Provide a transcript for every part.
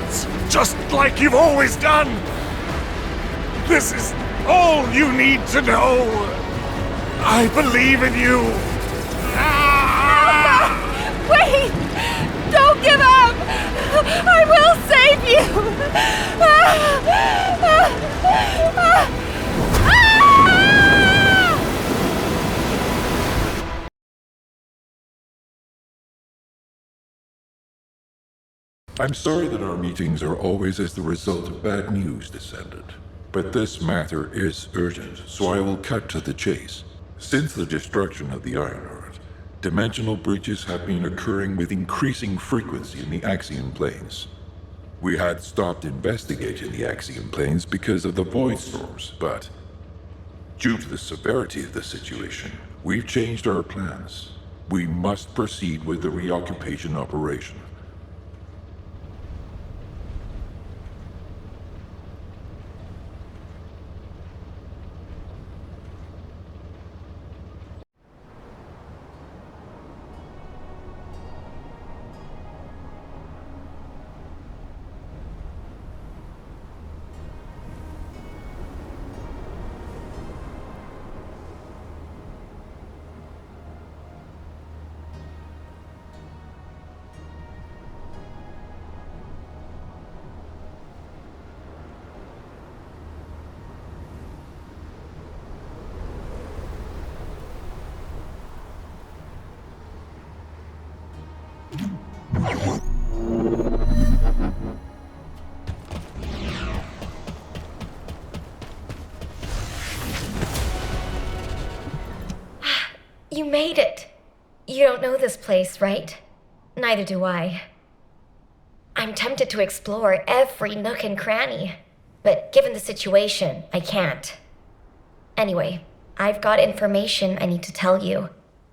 Descendants, just like you've always done. This is all you need to know. I believe in you. Wait! Don't give up! I will save you! I'm sorry that our meetings are always as the result of bad news, Descendant. But this matter is urgent, so I will cut to the chase. Since the destruction of the Iron Earth, dimensional breaches have been occurring with increasing frequency in the Axion planes. We had stopped investigating the Axion planes because of the void storms, but due to the severity of the situation, we've changed our plans. We must proceed with the reoccupation operation. You made it. You don't know this place, right? Neither do I. I'm tempted to explore every nook and cranny, but given the situation, I can't. Anyway, I've got information I need to tell you.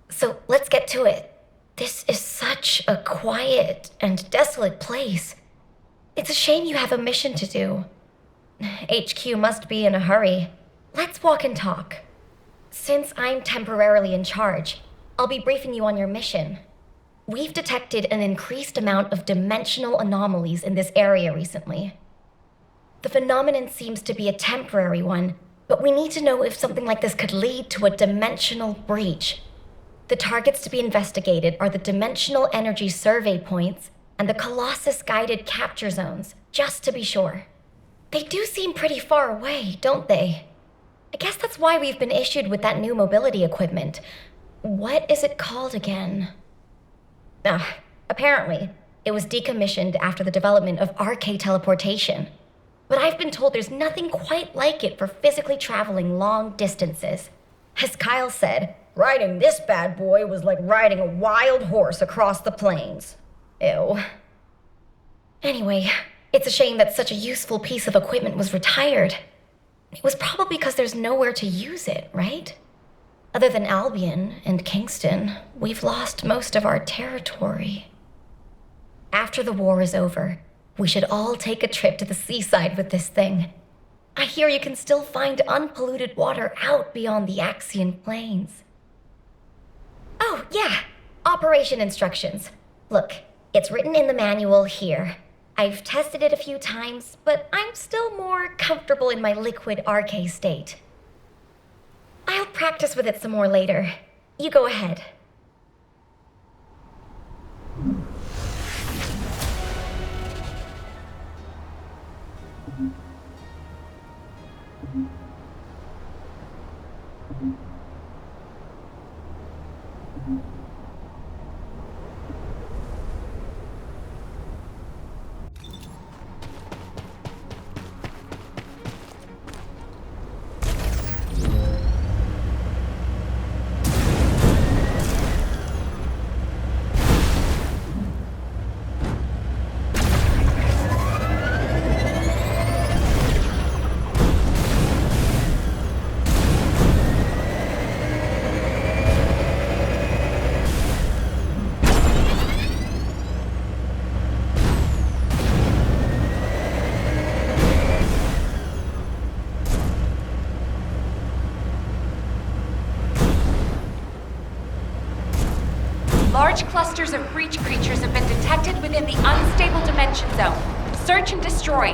So let's get to it. This is such a quiet and desolate place. It's a shame you have a mission to do. HQ must be in a hurry. Let's walk and talk. Since I'm temporarily in charge, I'll be briefing you on your mission. We've detected an increased amount of dimensional anomalies in this area recently. The phenomenon seems to be a temporary one, but we need to know if something like this could lead to a dimensional breach. The targets to be investigated are the Dimensional Energy Survey Points and the Colossus-guided capture zones, just to be sure. They do seem pretty far away, don't they? I guess that's why we've been issued with that new mobility equipment. What is it called again? Apparently, it was decommissioned after the development of arcade teleportation. But I've been told there's nothing quite like it for physically traveling long distances. As Kyle said, riding this bad boy was like riding a wild horse across the plains. Ew. Anyway, it's a shame that such a useful piece of equipment was retired. It was probably because there's nowhere to use it, right? Other than Albion and Kingston, we've lost most of our territory. After the war is over, we should all take a trip to the seaside with this thing. I hear you can still find unpolluted water out beyond the Axion plains. Oh, yeah, operation instructions. Look, it's written in the manual here. I've tested it a few times, but I'm still more comfortable in my liquid RK state. I'll practice with it some more later. You go ahead. Large clusters of breach creatures have been detected within the unstable dimension zone. Search and destroy.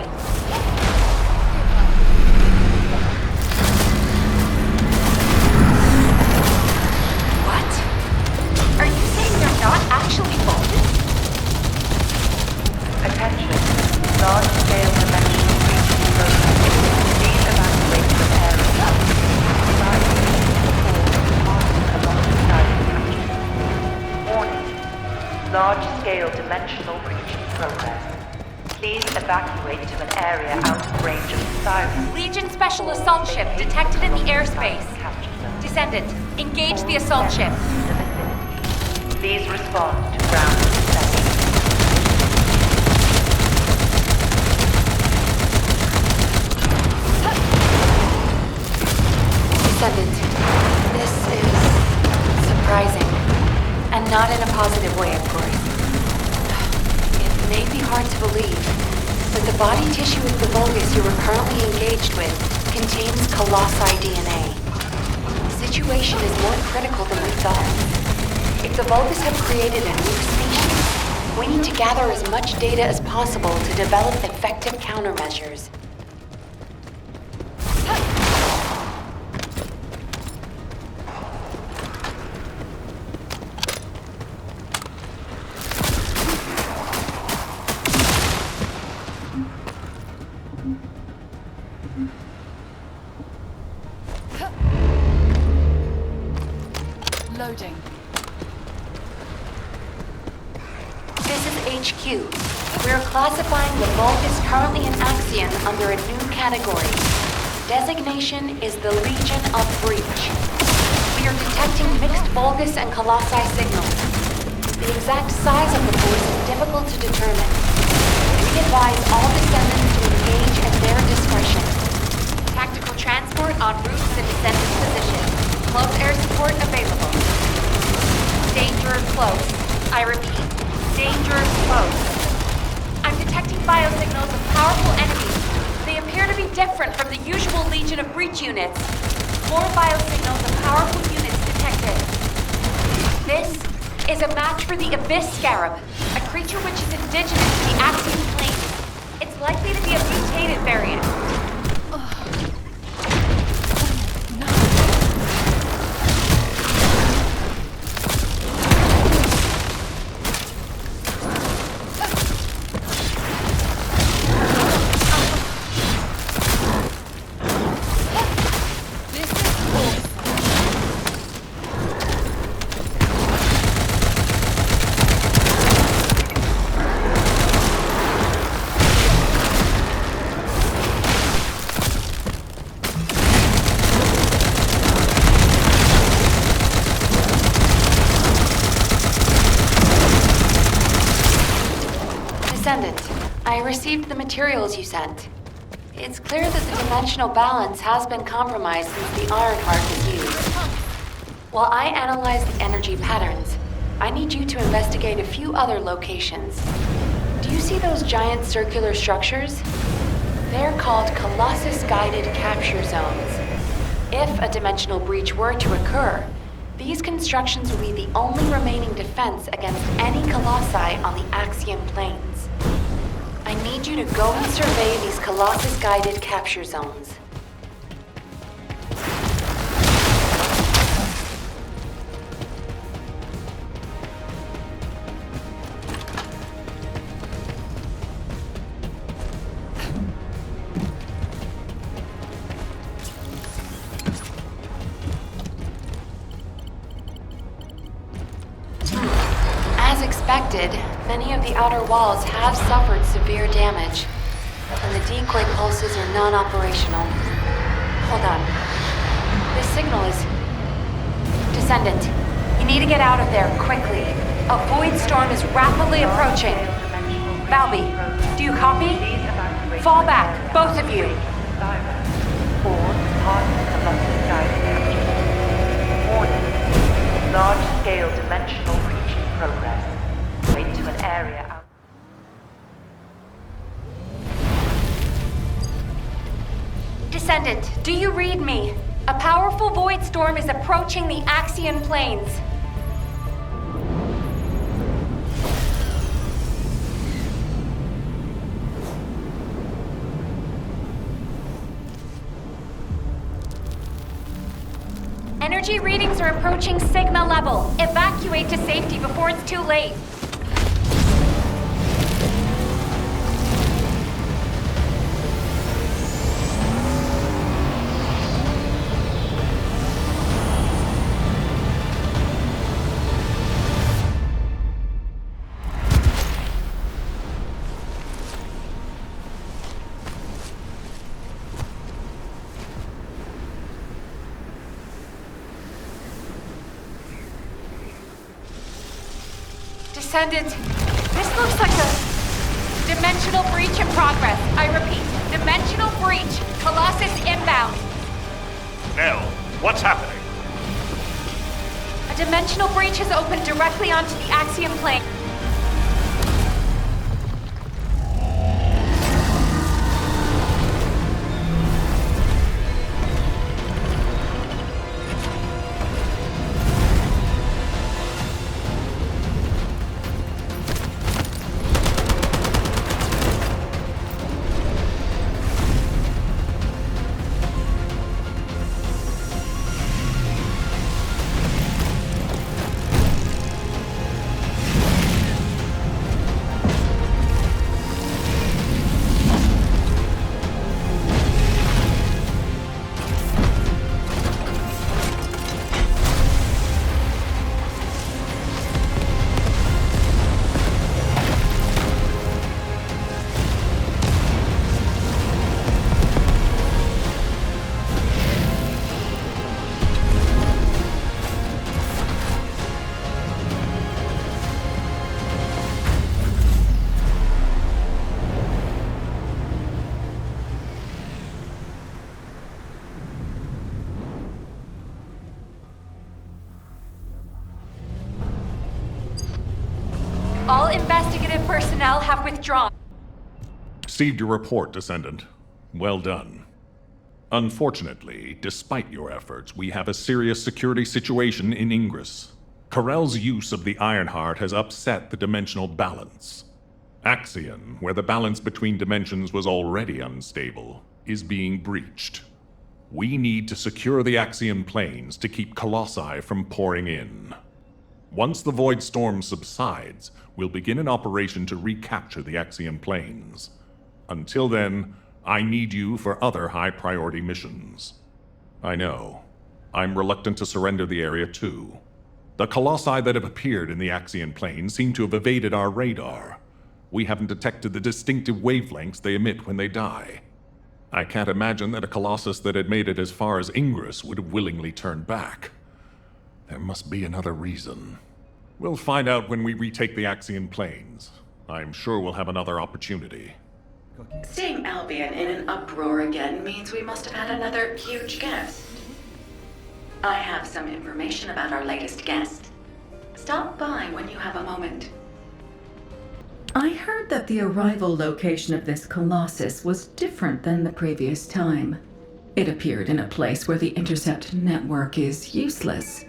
What? Are you saying they're not actually Vulcans? Attention. Large-scale dimensional breaching process. Please evacuate the area. Warning. Large-scale dimensional breaching progress. Please evacuate to an area out of range of the siren. Legion Special Assault Ship detected in the airspace. Descendant, engage the assault ship. Please respond to ground interception. Descendant, this is surprising. And not in a positive way, of course. It may be hard to believe, but the body tissue of the Vulgus you are currently engaged with contains colossi DNA. The situation is more critical than we thought. If the Vulgus have created a new species, we need to gather as much data as possible to develop effective countermeasures. Loading. This is HQ. We're classifying the Vulgus currently in Axion under a new category. Designation is the Legion of Breach. We are detecting mixed Vulgus and Colossi signals. The exact size of the force is difficult to determine. We advise all Descendants to engage at their discretion. Tactical transport en route to the Descendants' position. Close air support available. Danger close. I repeat, danger close. I'm detecting biosignals of powerful enemies. They appear to be different from the usual Legion of Breach units. More biosignals of powerful units detected. This is a match for the Abyss Scarab, a creature which is indigenous to the Axion Plains. It's likely to be a mutated variant. I received the materials you sent. It's clear that the dimensional balance has been compromised since the Ironheart was used. While I analyze the energy patterns, I need you to investigate a few other locations. Do you see those giant circular structures? They're called Colossus-guided capture zones. If a dimensional breach were to occur, these constructions will be the only remaining defense against any Colossi on the Axion Plains. I need you to go and survey these Colossus-guided capture zones. As expected, many of the outer walls have suffered severe damage, and the decoy pulses are non-operational. Hold on. This signal is... Descendant, you need to get out of there quickly. A void storm is rapidly approaching. Balby, do you copy? Fall back, both of you. Large-scale dimensional breaching progress. Wait to an area out. Descendant, do you read me? A powerful void storm is approaching the Axion Plains. Energy readings are approaching Sigma level. Evacuate to safety before it's too late. Descendant, this looks like a dimensional breach in progress. I repeat, dimensional breach. Colossus inbound. Nell, what's happening? A dimensional breach has opened directly onto the Axion plane. All investigative personnel have withdrawn. Received your report, Descendant. Well done. Unfortunately, despite your efforts, we have a serious security situation in Ingress. Karel's use of the Ironheart has upset the dimensional balance. Axion, where the balance between dimensions was already unstable, is being breached. We need to secure the Axion planes to keep Colossi from pouring in. Once the Void Storm subsides, we'll begin an operation to recapture the Axion planes. Until then, I need you for other high-priority missions. I know. I'm reluctant to surrender the area too. The Colossi that have appeared in the Axion planes seem to have evaded our radar. We haven't detected the distinctive wavelengths they emit when they die. I can't imagine that a Colossus that had made it as far as Ingress would have willingly turned back. There must be another reason. We'll find out when we retake the Axion planes. I'm sure we'll have another opportunity. Seeing Albion in an uproar again means we must have had another huge guest. I have some information about our latest guest. Stop by when you have a moment. I heard that the arrival location of this Colossus was different than the previous time. It appeared in a place where the intercept network is useless.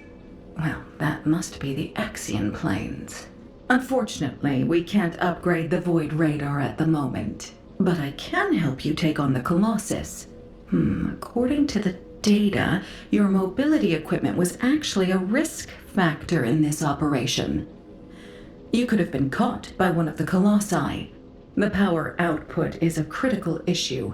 Well, that must be the Axion planes. Unfortunately, we can't upgrade the Void Radar at the moment. But I can help you take on the Colossus. According to the data, your mobility equipment was actually a risk factor in this operation. You could have been caught by one of the Colossi. The power output is a critical issue.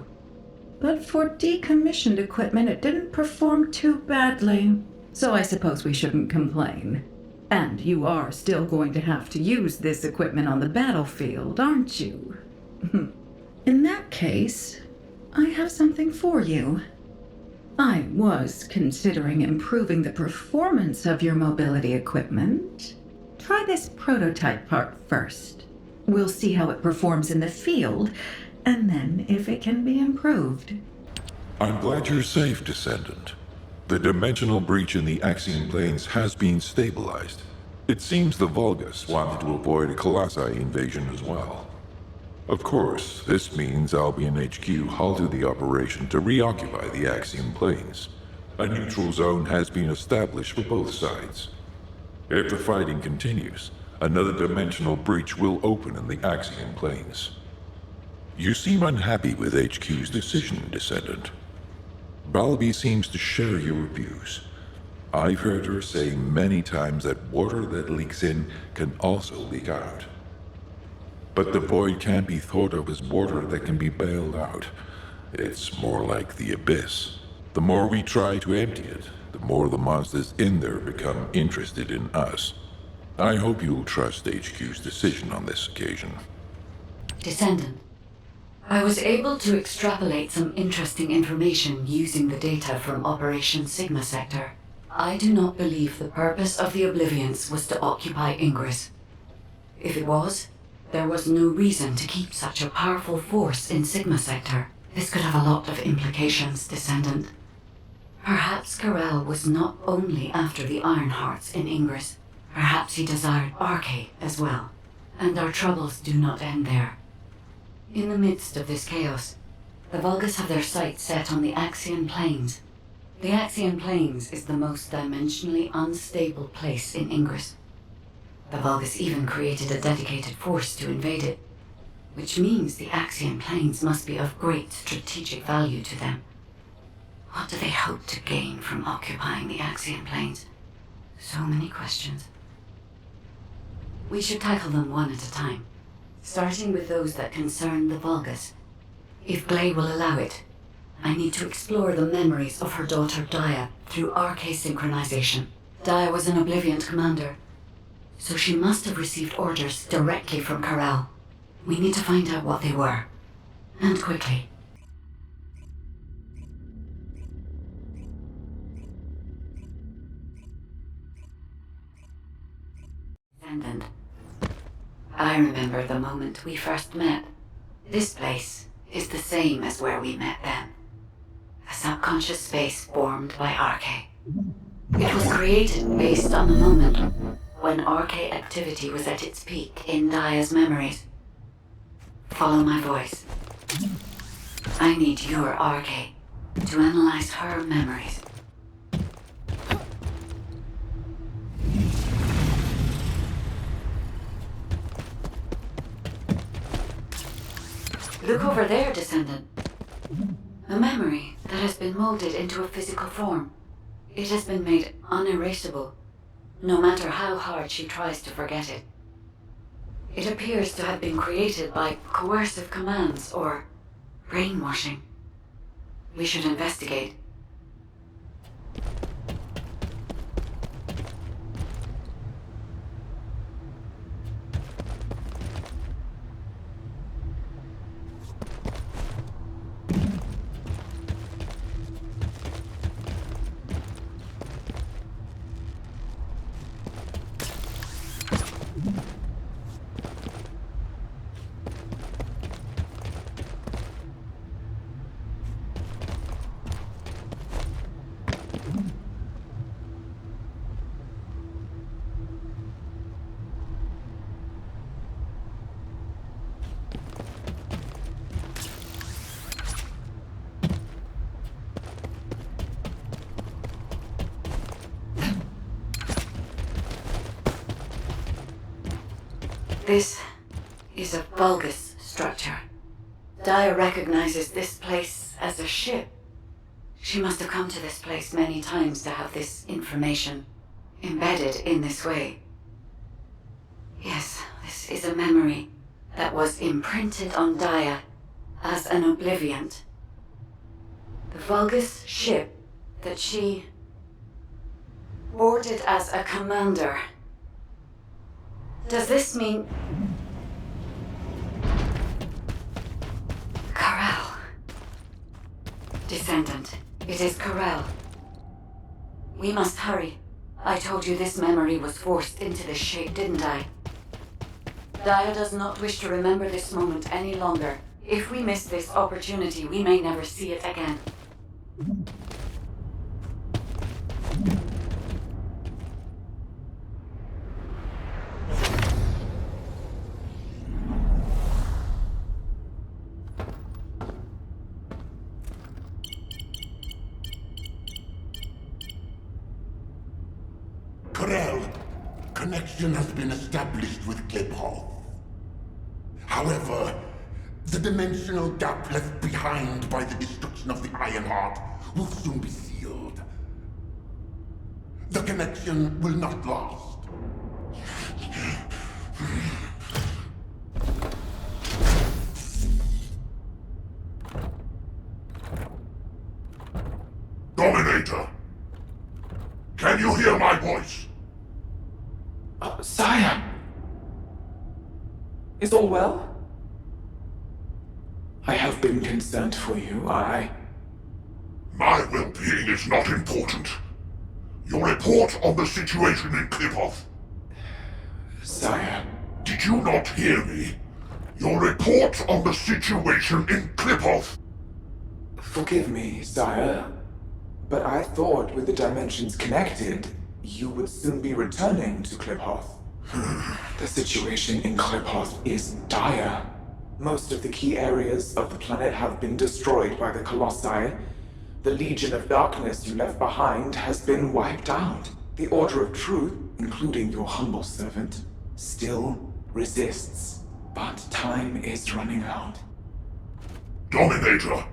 But for decommissioned equipment, it didn't perform too badly. So I suppose we shouldn't complain. And you are still going to have to use this equipment on the battlefield, aren't you? In that case, I have something for you. I was considering improving the performance of your mobility equipment. Try this prototype part first. We'll see how it performs in the field, and then if it can be improved. I'm glad you're safe, Descendant. The dimensional breach in the Axion planes has been stabilized. It seems the Vulgus wanted to avoid a Colossi invasion as well. Of course, this means Albion HQ halted the operation to reoccupy the Axion planes. A neutral zone has been established for both sides. If the fighting continues, another dimensional breach will open in the Axion planes. You seem unhappy with HQ's decision, Descendant. Balby seems to share your views. I've heard her say many times that water that leaks in can also leak out. But the void can't be thought of as water that can be bailed out. It's more like the abyss. The more we try to empty it, the more the monsters in there become interested in us. I hope you'll trust HQ's decision on this occasion. Descendant, I was able to extrapolate some interesting information using the data from Operation Sigma Sector. I do not believe the purpose of the Oblivions was to occupy Ingress. If it was, there was no reason to keep such a powerful force in Sigma Sector. This could have a lot of implications, Descendant. Perhaps Karel was not only after the Ironhearts in Ingress. Perhaps he desired Arcade as well. And our troubles do not end there. In the midst of this chaos, the Vulgus have their sights set on the Axion Plains. The Axion Plains is the most dimensionally unstable place in Ingress. The Vulgus even created a dedicated force to invade it, which means the Axion Plains must be of great strategic value to them. What do they hope to gain from occupying the Axion Plains? So many questions. We should tackle them one at a time, starting with those that concern the Vulgus. If Gley will allow it, I need to explore the memories of her daughter Dia through Arcade synchronization. Dia was an Oblivion commander, so she must have received orders directly from Karel. We need to find out what they were, and quickly. Descendant, I remember the moment we first met. This place is the same as where we met then. A subconscious space formed by Arcade. It was created based on the moment when Arcade activity was at its peak in Dia's memories. Follow my voice. I need your Arcade to analyze her memories. Look over there, Descendant. A memory that has been molded into a physical form. It has been made unerasable, no matter how hard she tries to forget it. It appears to have been created by coercive commands or brainwashing. We should investigate. This is a Vulgus structure. Dia recognizes this place as a ship. She must have come to this place many times to have this information embedded in this way. Yes, this is a memory that was imprinted on Dia as an Obliviant. The Vulgus ship that she boarded as a commander. Does this mean... Karel. Descendant, it is Karel. We must hurry. I told you this memory was forced into this shape, didn't I? Dia does not wish to remember this moment any longer. If we miss this opportunity, we may never see it again. Karel, connection has been established with Cliphall. However, the dimensional gap left behind by the destruction of the Ironheart will soon be sealed. The connection will not last. Dominator! Can you hear my voice? Sire! Is all well? I have been concerned for you, My well-being is not important. Your report on the situation in Klipoth. Sire. Did you not hear me? Your report on the situation in Klipoth. Forgive me, sire, but I thought with the dimensions connected, you would soon be returning to Klipoth. The situation in Klipoth is dire. Most of the key areas of the planet have been destroyed by the Colossi. The Legion of Darkness you left behind has been wiped out. The Order of Truth, including your humble servant, still resists. But time is running out. Dominator!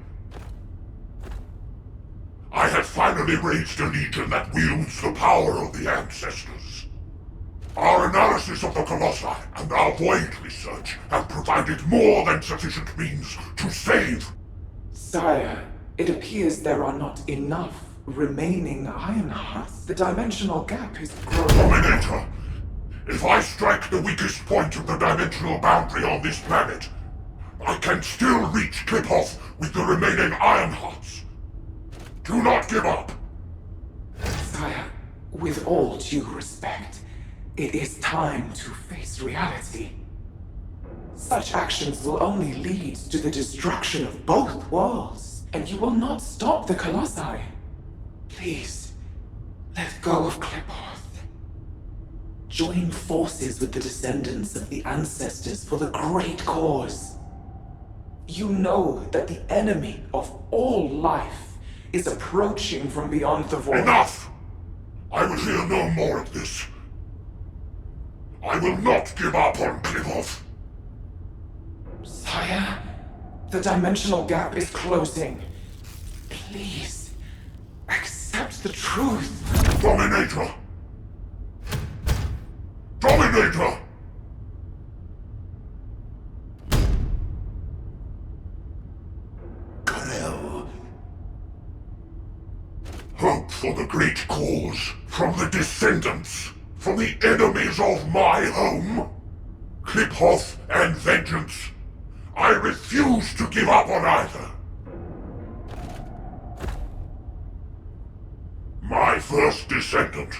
I have finally raised a legion that wields the power of the ancestors. Our analysis of the Colossi and our void research have provided more than sufficient means to save. Sire, it appears there are not enough remaining iron hearts. The dimensional gap is growing. Dominator, if I strike the weakest point of the dimensional boundary on this planet, I can still reach Klipoth with the remaining iron hearts. Do not give up! Sire, with all due respect, it is time to face reality. Such actions will only lead to the destruction of both worlds, and you will not stop the Colossi. Please, let go of Klipoth. Join forces with the descendants of the ancestors for the great cause. You know that the enemy of all life is approaching from beyond the void. Enough! I will hear no more of this. I will not give up on Klipoth. Sire, the dimensional gap is closing. Please, accept the truth. Dominator! Dominator! Karel. Hope for the great cause from the Descendants, from the enemies of my home. Klipoth and vengeance. I refuse to give up on either. My first descendant.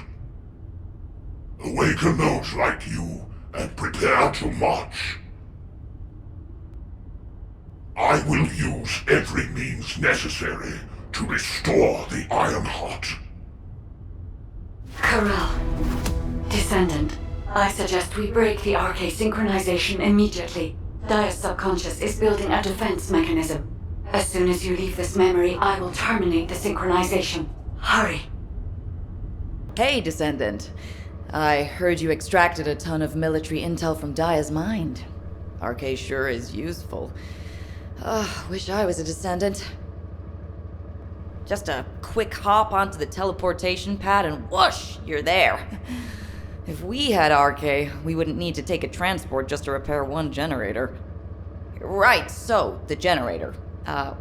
Awaken those like you and prepare to march. I will use every means necessary to restore the Iron Heart. Karel, Descendant, I suggest we break the arcade synchronization immediately. Dia's subconscious is building a defense mechanism. As soon as you leave this memory, I will terminate the synchronization. Hurry. Hey, Descendant. I heard you extracted a ton of military intel from Dia's mind. Arcade sure is useful. Wish I was a Descendant. Just a quick hop onto the teleportation pad and whoosh, you're there. If we had Arcade, we wouldn't need to take a transport just to repair one generator. Right, so, the generator.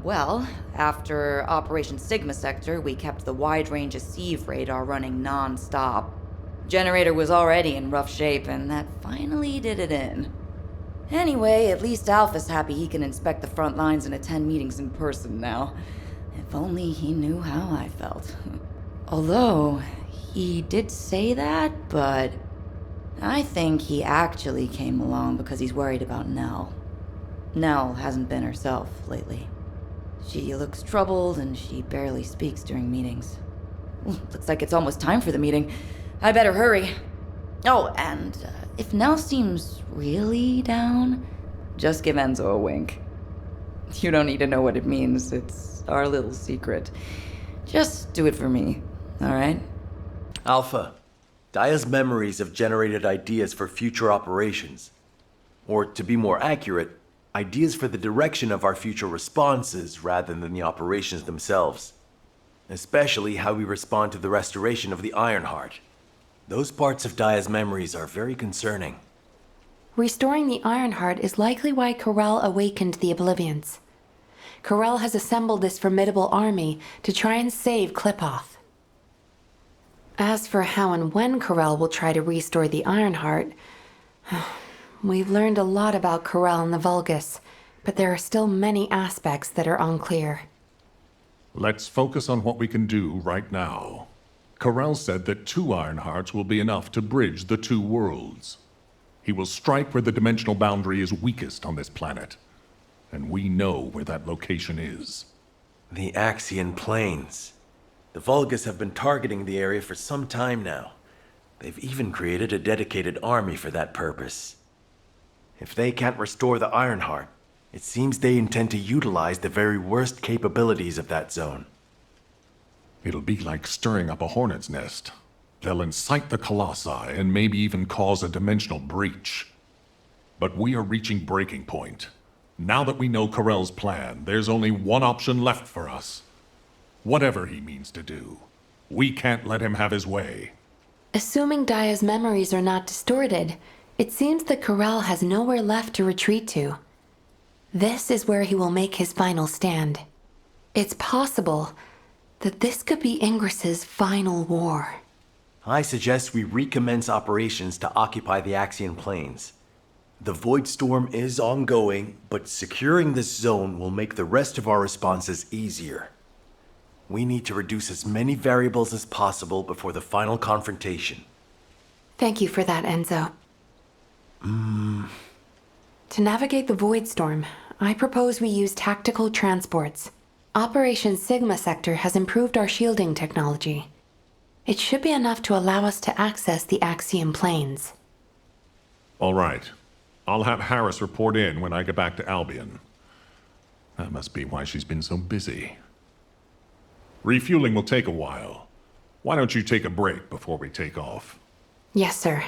Well, after Operation Sigma Sector, we kept the wide-range Sieve radar running non-stop. Generator was already in rough shape, and that finally did it in. Anyway, at least Alpha's happy he can inspect the front lines and attend meetings in person now. If only he knew how I felt. Although, he did say that, but I think he actually came along because he's worried about Nell. Nell hasn't been herself lately. She looks troubled and she barely speaks during meetings. Looks like it's almost time for the meeting. I better hurry. Oh, and if Nell seems really down, just give Enzo a wink. You don't need to know what it means. It's our little secret. Just do it for me, all right? Alpha, Dia's memories have generated ideas for future operations. Or, to be more accurate, ideas for the direction of our future responses rather than the operations themselves. especially how we respond to the restoration of the Ironheart. Those parts of Daya's memories are very concerning. Restoring the Ironheart is likely why Karel awakened the Oblivions. Karel has assembled this formidable army to try and save Klipoth. As for how and when Karel will try to restore the Ironheart, we've learned a lot about Karel and the Vulgus, but there are still many aspects that are unclear. Let's focus on what we can do right now. Karel said that 2 Ironhearts will be enough to bridge the 2 worlds. He will strike where the dimensional boundary is weakest on this planet. And we know where that location is. The Axion Plains. The Vulgus have been targeting the area for some time now. They've even created a dedicated army for that purpose. If they can't restore the Ironheart, it seems they intend to utilize the very worst capabilities of that zone. It'll be like stirring up a hornet's nest. They'll incite the Colossi and maybe even cause a dimensional breach. But we are reaching breaking point. Now that we know Karel's plan, there's only one option left for us. Whatever he means to do, we can't let him have his way. Assuming Daya's memories are not distorted, it seems that Karel has nowhere left to retreat to. This is where he will make his final stand. It's possible that this could be Ingris's final war. I suggest we recommence operations to occupy the Axion Plains. The Void Storm is ongoing, but securing this zone will make the rest of our responses easier. We need to reduce as many variables as possible before the final confrontation. Thank you for that, Enzo. To navigate the Void Storm, I propose we use tactical transports. Operation Sigma Sector has improved our shielding technology. It should be enough to allow us to access the Axiom Plains. All right. I'll have Harris report in when I get back to Albion. That must be why she's been so busy. Refueling will take a while. Why don't you take a break before we take off? Yes, sir.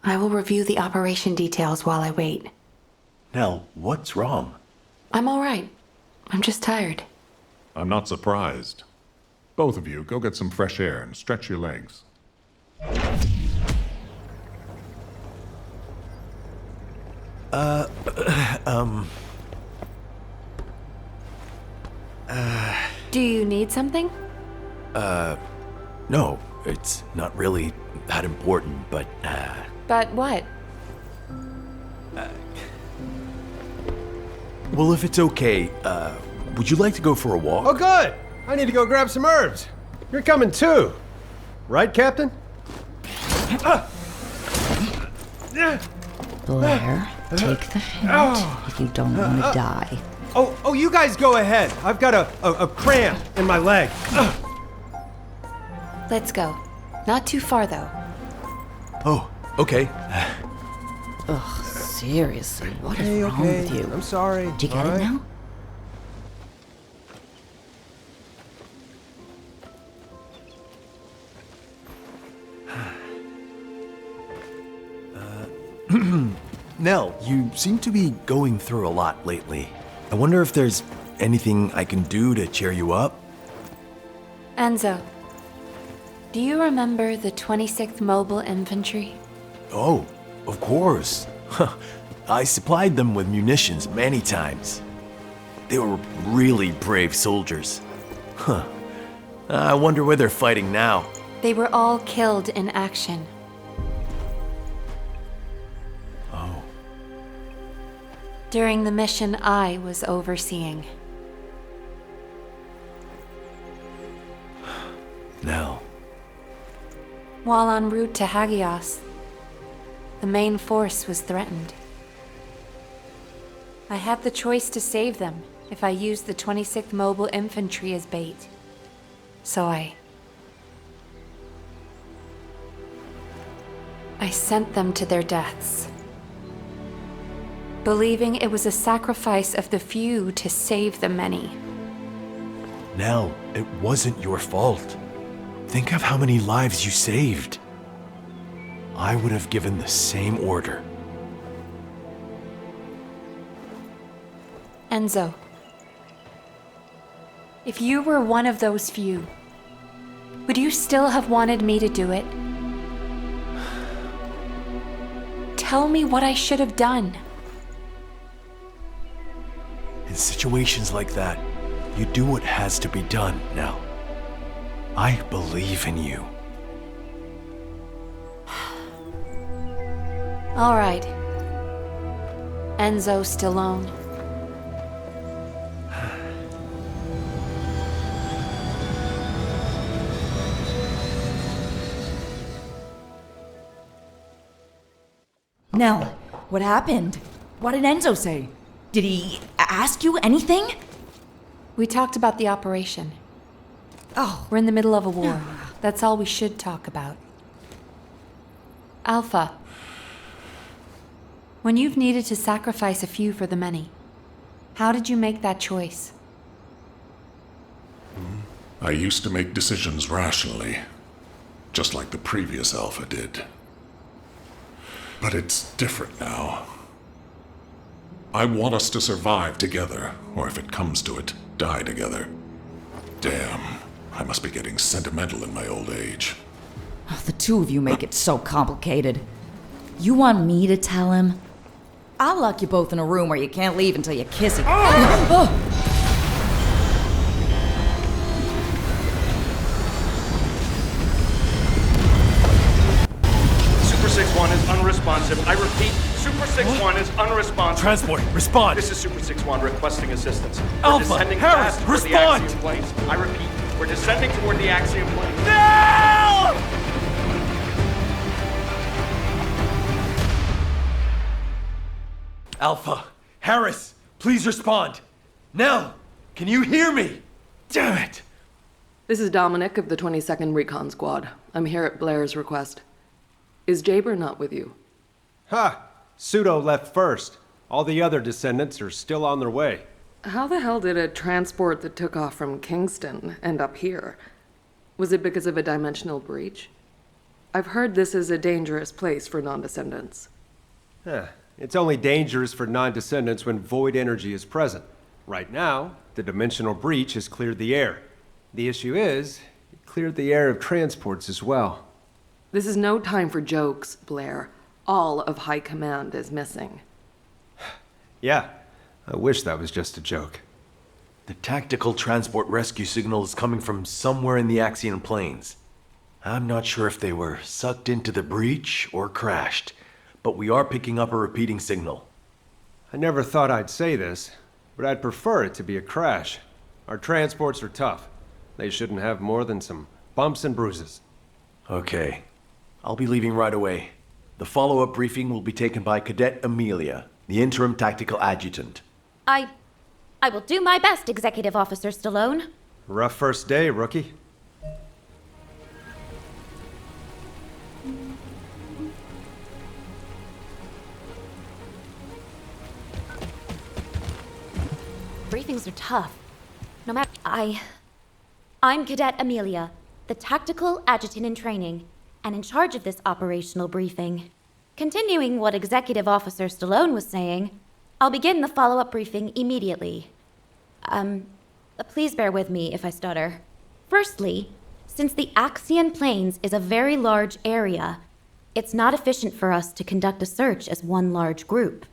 I will review the operation details while I wait. Nell, what's wrong? I'm all right. I'm just tired. I'm not surprised. Both of you, go get some fresh air and stretch your legs. Do you need something? No, it's not really that important, but, But what? Well, if it's okay, would you like to go for a walk? Oh, good! I need to go grab some herbs. You're coming too. Right, Captain? Blair, take the hint if you don't want to die. Oh, you guys go ahead. I've got a cramp in my leg. Let's go. Not too far, though. Oh, okay. Ugh, seriously, what is wrong Okay. with you? I'm sorry. Do you get it now? Nell, you seem to be going through a lot lately. I wonder if there's anything I can do to cheer you up? Enzo, do you remember the 26th Mobile Infantry? Oh, of course. I supplied them with munitions many times. They were really brave soldiers. Huh. I wonder where they're fighting now. They were all killed in action. Oh. During the mission I was overseeing. Nell. While en route to Hagios, the main force was threatened. I had the choice to save them if I used the 26th Mobile Infantry as bait. So I sent them to their deaths, believing it was a sacrifice of the few to save the many. Nell, it wasn't your fault. Think of how many lives you saved. I would have given the same order. Enzo, If you were one of those few, would you still have wanted me to do it? Tell me what I should have done. In situations like that, you do what has to be done, Nell. I believe in you. All right. Enzo Stallone. Nell, what happened? What did Enzo say? Did he ask you anything? We talked about the operation. Oh. We're in the middle of a war. That's all we should talk about. Alpha. When you've needed to sacrifice a few for the many, how did you make that choice? I used to make decisions rationally, just like the previous Alpha did. But it's different now. I want us to survive together, or if it comes to it, die together. Damn, I must be getting sentimental in my old age. Oh, the two of you make it so complicated. You want me to tell him? I'll lock you both in a room where you can't leave until you kiss him. Oh! Super 6-1 is unresponsive. I repeat, Super 6-1 is unresponsive. Transport, respond! This is Super 6-1 requesting assistance. Alpha, We're descending Harris, fast toward respond! the Axion planes. I repeat, we're descending toward the Axion planes. Nell! Alpha, Harris, please respond. Nell, can you hear me? Damn it! This is Dominic of the 22nd Recon Squad. I'm here at Blair's request. Is Jaber not with you? Ha! Pseudo left first. All the other Descendants are still on their way. How the hell did a transport that took off from Kingston end up here? Was it because of a dimensional breach? I've heard this is a dangerous place for non-descendants. It's only dangerous for non-Descendants when void energy is present. Right now, the dimensional breach has cleared the air. The issue is, it cleared the air of transports as well. This is no time for jokes, Blair. All of High Command is missing. Yeah, I wish that was just a joke. The tactical transport rescue signal is coming from somewhere in the Axion plains. I'm not sure if they were sucked into the breach or crashed, but we are picking up a repeating signal. I never thought I'd say this, but I'd prefer it to be a crash. Our transports are tough. They shouldn't have more than some bumps and bruises. Okay. I'll be leaving right away. The follow-up briefing will be taken by Cadet Amelia, the interim tactical adjutant. I will do my best, Executive Officer Stallone. Rough first day, rookie. Briefings are tough. No matter... I'm Cadet Amelia, the tactical adjutant in training, and in charge of this operational briefing. Continuing what Executive Officer Stallone was saying, I'll begin the follow-up briefing immediately. Please bear with me if I stutter. Firstly, since the Axion Plains is a very large area, it's not efficient for us to conduct a search as one large group.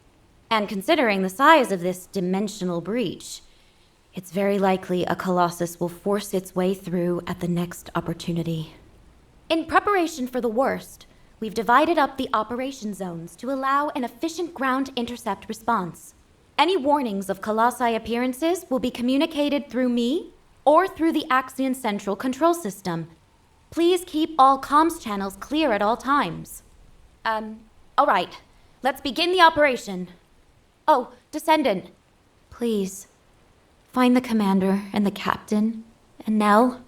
And considering the size of this dimensional breach, it's very likely a Colossus will force its way through at the next opportunity. In preparation for the worst, we've divided up the operation zones to allow an efficient ground intercept response. Any warnings of Colossi appearances will be communicated through me or through the Axion Central Control System. Please keep all comms channels clear at all times. All right. Let's begin the operation. Oh, Descendant, please, find the commander and the captain, and Nell.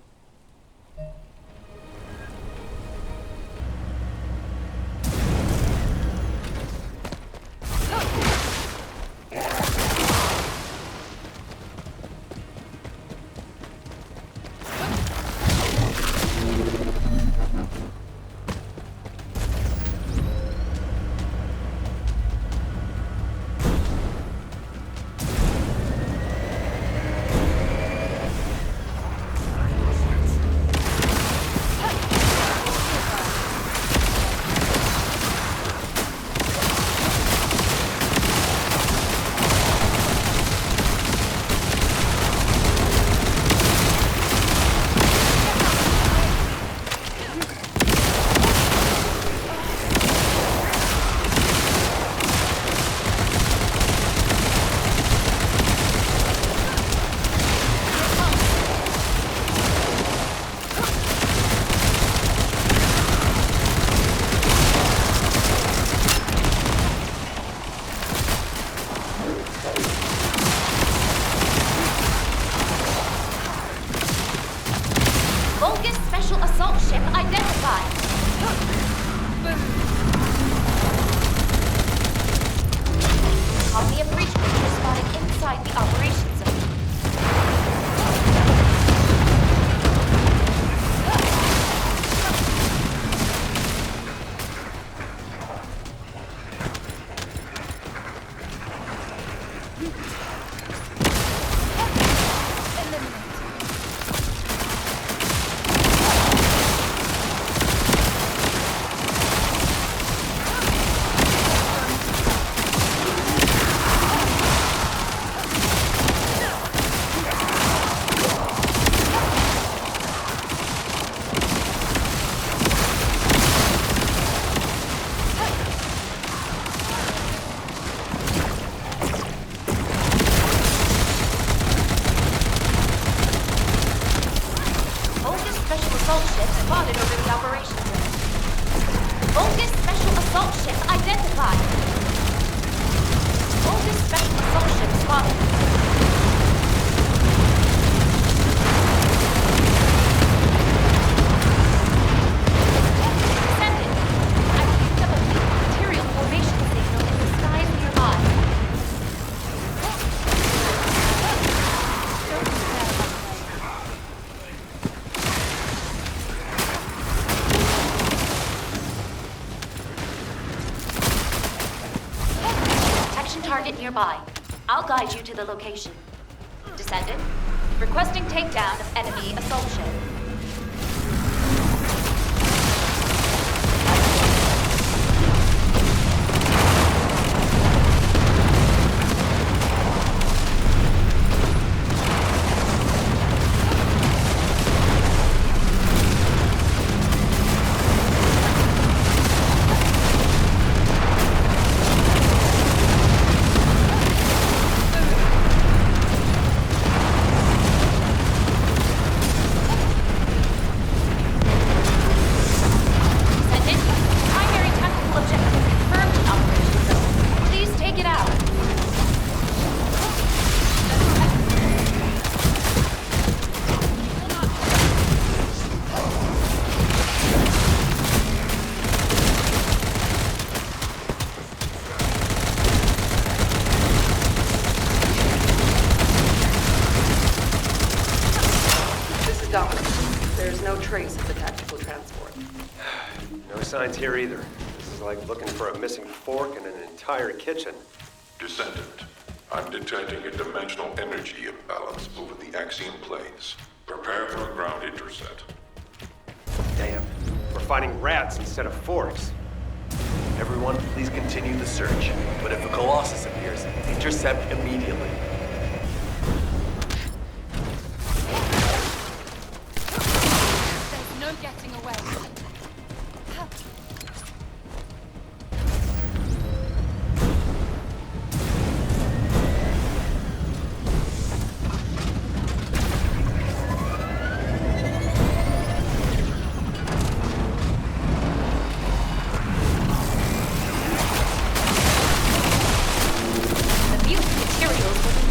nearby. Copy of breach creature spotted inside the operations zone. Target nearby. I'll guide you to the location. Descendant, requesting takedown of enemy assault ship. Trace of the tactical transport. No signs here either. This is like looking for a missing fork in an entire kitchen. Descendant, I'm detecting a dimensional energy imbalance over the Axion planes. Prepare for a ground intercept. Damn, we're finding rats instead of forks. Everyone, please continue the search. But if a Colossus appears, intercept immediately. Getting away. The mutant materials will be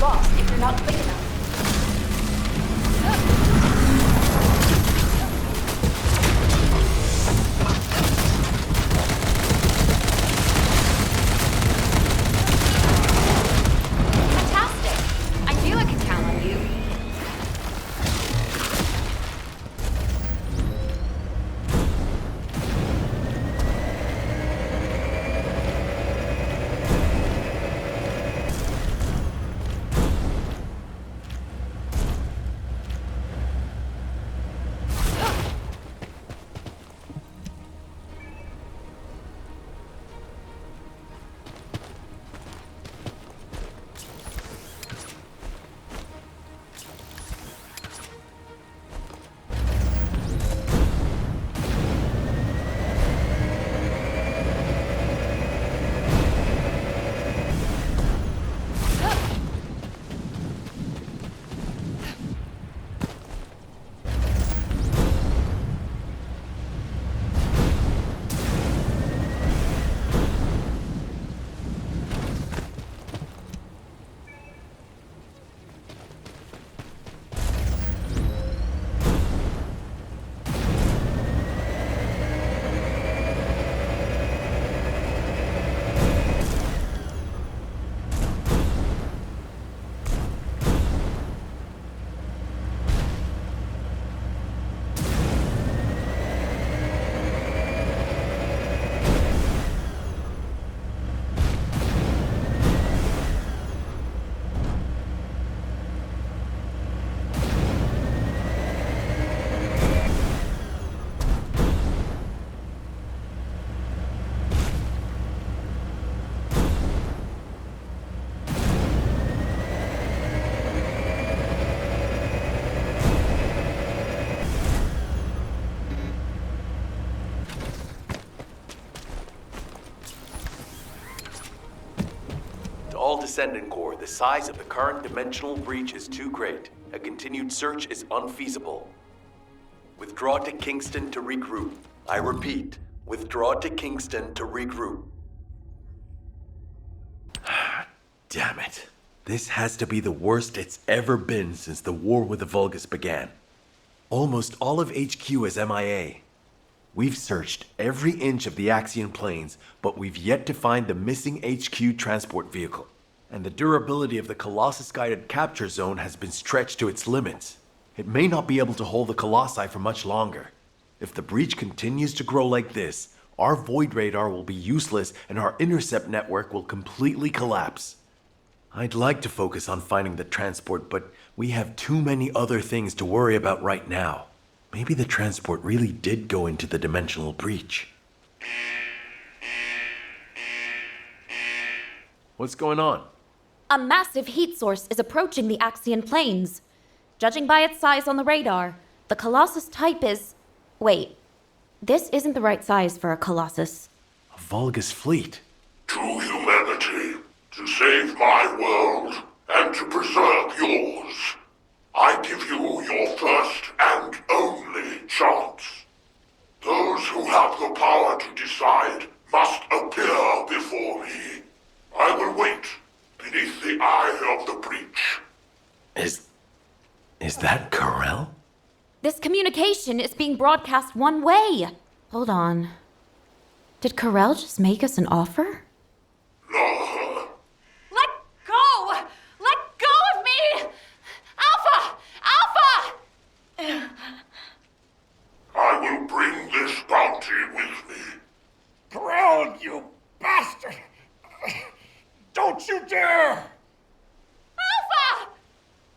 Descendant core, the size of the current dimensional breach is too great. A continued search is unfeasible. Withdraw to Kingston to regroup. I repeat, withdraw to Kingston to regroup. Damn it. This has to be the worst it's ever been since the war with the Vulgus began. Almost all of HQ is MIA. We've searched every inch of the Axion plains, but we've yet to find the missing HQ transport vehicle. And the durability of the Colossus-guided capture zone has been stretched to its limits. It may not be able to hold the Colossi for much longer. If the breach continues to grow like this, our void radar will be useless and our intercept network will completely collapse. I'd like to focus on finding the transport, but we have too many other things to worry about right now. Maybe the transport really did go into the dimensional breach. What's going on? A massive heat source is approaching the Axion plains. Judging by its size on the radar, the Colossus type is... Wait, this isn't the right size for a Colossus. A Vulgus fleet. To humanity, to save my world, and to preserve yours, I give you your first and only chance. Those who have the power to decide must appear before me. I will wait beneath the eye of the breach. Is that Karel? This communication is being broadcast one way. Hold on. Did Karel just make us an offer? No. Let go! Let go of me! Alpha! Alpha! I will bring this bounty with me. Karel, you bastard! Don't you dare! Alpha!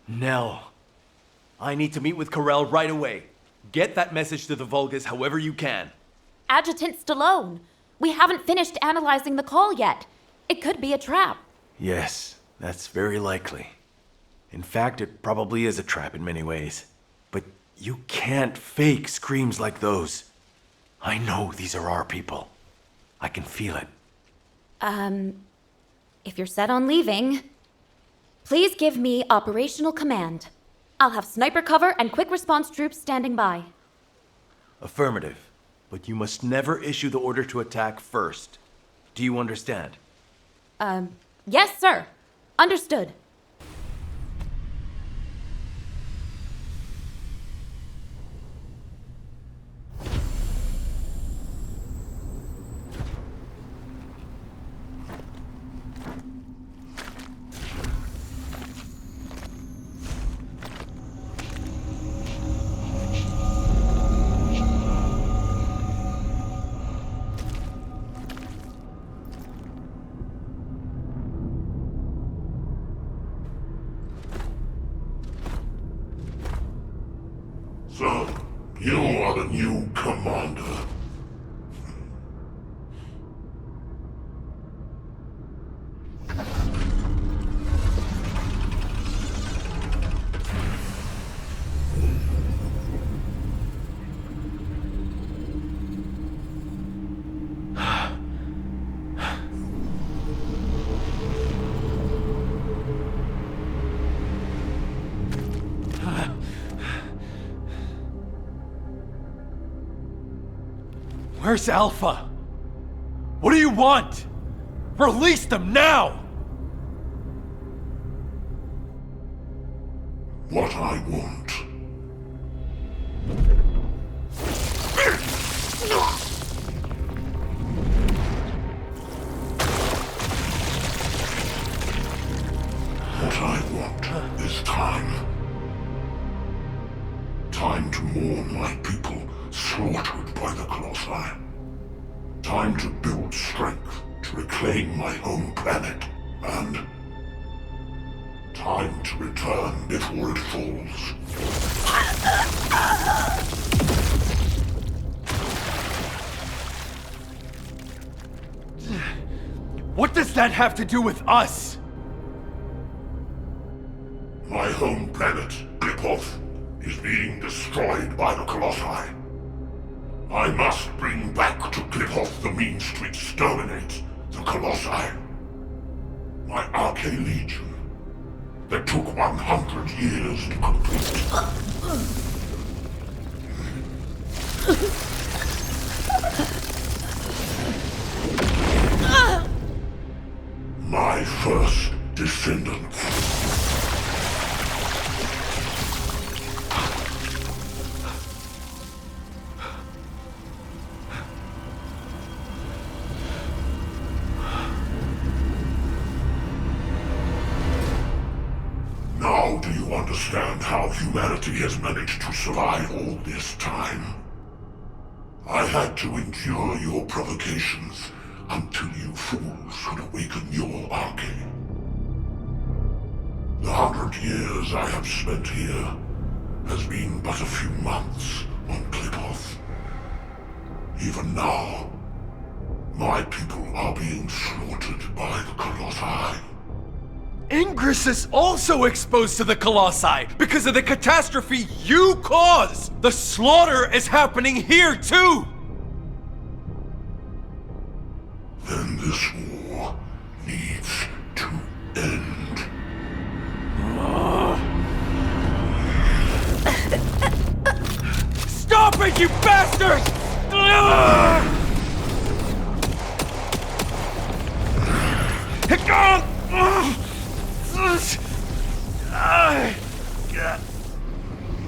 Nell. I need to meet with Karel right away. Get that message to the Vulgus however you can. Adjutant Stallone, we haven't finished analyzing the call yet. It could be a trap. Yes, that's very likely. In fact, it probably is a trap in many ways. But you can't fake screams like those. I know these are our people. I can feel it. If you're set on leaving, please give me operational command. I'll have sniper cover and quick response troops standing by. Affirmative. But you must never issue the order to attack first. Do you understand? Yes, sir. Understood. So, you are the new commander. Where's Alpha? What do you want? Release them now! What I want. What I want is time. Time to mourn my people slaughtered by the Colossi. Time to build strength to reclaim my home planet. And time to return before it falls. What does that have to do with us? My home planet, Glipoth, is being destroyed by the Colossi. I must bring back to Glipoth the means to exterminate the Colossi. My Arcade Legion that took 100 years to complete. My first Descendants. Now do you understand how humanity has managed to survive all this time? I had to endure your provocations until you fools could awaken your arcade. The 100 years I have spent here has been but a few months on Klipoth. Even now, my people are being slaughtered by the Colossi. Ingress is also exposed to the Colossi because of the catastrophe you caused! The slaughter is happening here too! Then this war needs to end. Stop it, you bastards!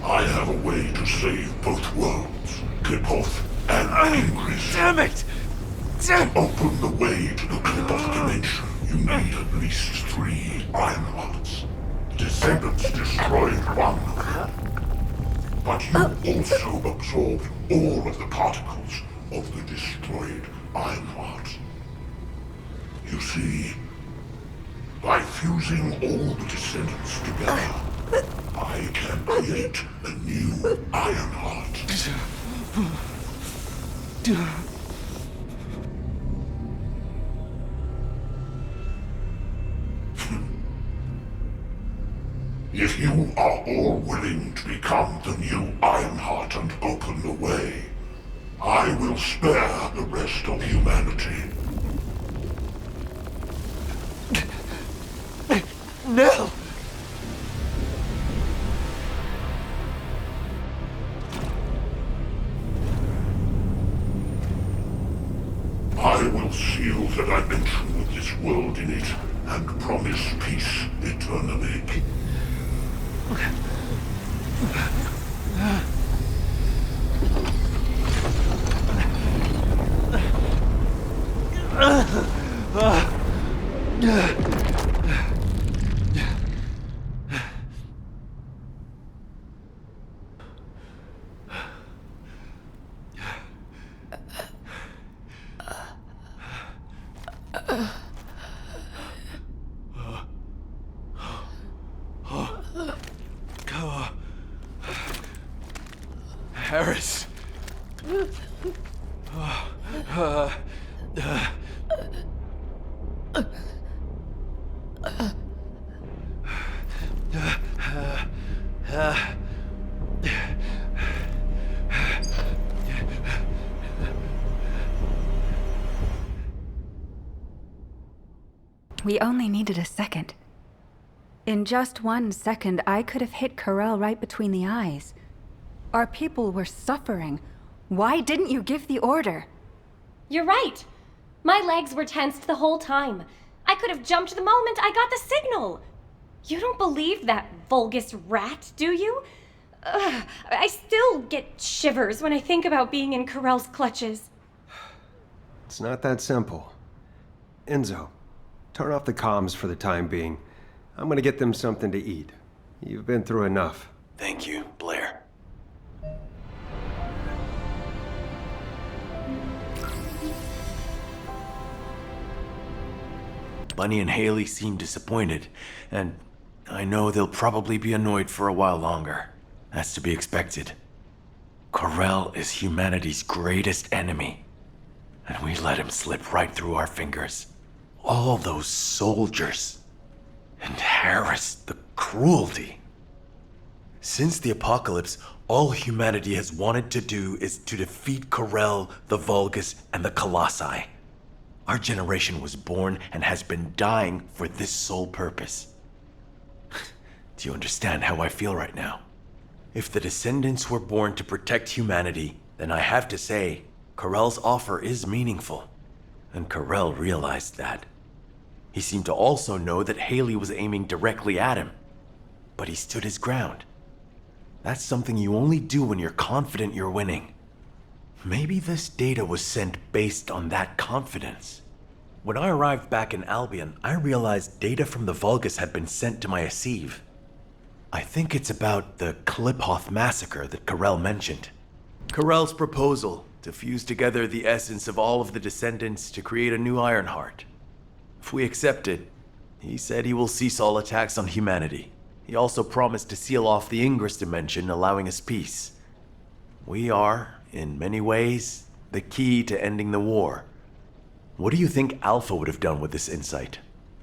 I have a way to save both worlds, Klipoth and Ingress. Damn it! To open the way to the Klipoth dimension, you need at least 3 Ironhearts. Descendants destroyed one of them. But you also absorbed all of the particles of the destroyed Ironheart. You see, by fusing all the Descendants together, I can create a new Ironheart. If you are all willing to become the new Ironheart and open the way, I will spare the rest of humanity. Nell! I will seal the dimension with this world in it and promise peace eternally. Harris. We only needed a second. In just 1 second, I could have hit Karel right between the eyes. Our people were suffering. Why didn't you give the order? You're right. My legs were tensed the whole time. I could have jumped the moment I got the signal. You don't believe that Vulgus rat, do you? I still get shivers when I think about being in Karel's clutches. It's not that simple. Enzo, turn off the comms for the time being. I'm gonna get them something to eat. You've been through enough. Thank you, Blair. Bunny and Haley seem disappointed, and I know they'll probably be annoyed for a while longer. That's to be expected. Karel is humanity's greatest enemy, and we let him slip right through our fingers. All those soldiers. And Harris, the cruelty. Since the apocalypse, all humanity has wanted to do is to defeat Karel, the Vulgus, and the Colossi. Our generation was born and has been dying for this sole purpose. Do you understand how I feel right now? If the Descendants were born to protect humanity, then I have to say, Karel's offer is meaningful. And Karel realized that. He seemed to also know that Haley was aiming directly at him. But he stood his ground. That's something you only do when you're confident you're winning. Maybe this data was sent based on that confidence. When I arrived back in Albion, I realized data from the Vulgus had been sent to my Asive. I think it's about the Kliphoth massacre that Karel mentioned. Karel's proposal to fuse together the essence of all of the Descendants to create a new Ironheart. If we accept it, he said he will cease all attacks on humanity. He also promised to seal off the Ingress dimension, allowing us peace. We are, in many ways, the key to ending the war. What do you think Alpha would have done with this insight?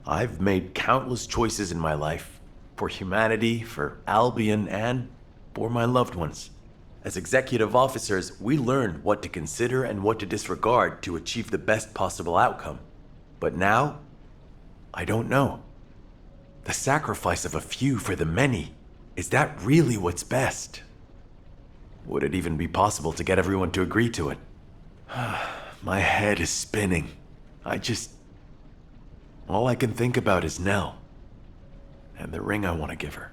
I've made countless choices in my life. For humanity, for Albion, and for my loved ones. As executive officers, we learn what to consider and what to disregard to achieve the best possible outcome. But now, I don't know. The sacrifice of a few for the many, is that really what's best? Would it even be possible to get everyone to agree to it? My head is spinning. All I can think about is Nell. And the ring I want to give her.